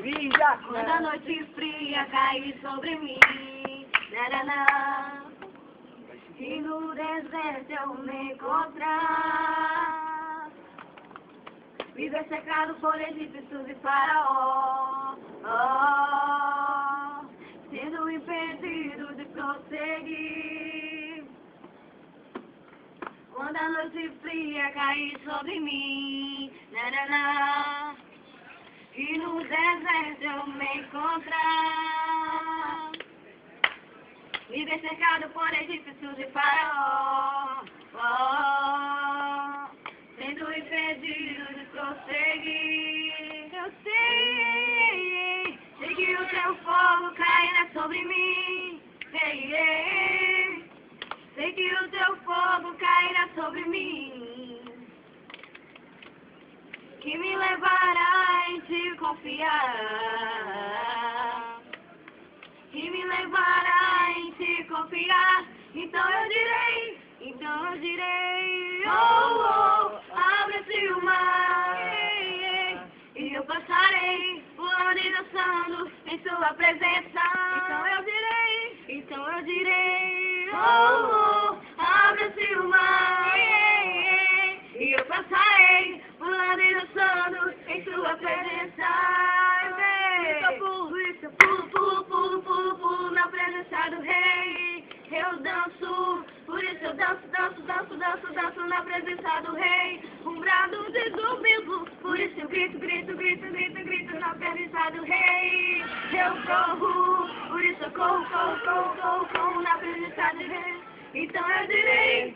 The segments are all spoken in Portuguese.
Brilla. Quando a noite fria cai sobre mim, naraná, e no deserto eu me encontrar, viver cercado por egípcios e faraó, sendo impedido de prosseguir. Quando a noite fria cai sobre mim, naraná, e no deserto eu me encontrar, viver cercado por egípcios e faraó, sendo impedido de prosseguir. Eu sei que o teu fogo cairá sobre mim, sei que o teu fogo cairá sobre mim, que me levará em te confiar, que me levará em te confiar. Então eu direi, abre-se o mar, e eu passarei voando e dançando em sua presença. Então eu direi, abre-se o mar, e eu passarei voando e dançando em sua presença. Por isso eu pulo na presença do Rei. Eu danço, por isso eu danço na presença do Rei. Um brado de zumbido, por isso eu grito na presença do Rei. Eu corro, por isso eu corro na presença do Rei. Então eu direi,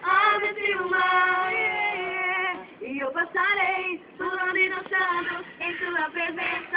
abre-se o mar, e eu passarei pulando e dançando em sua presença.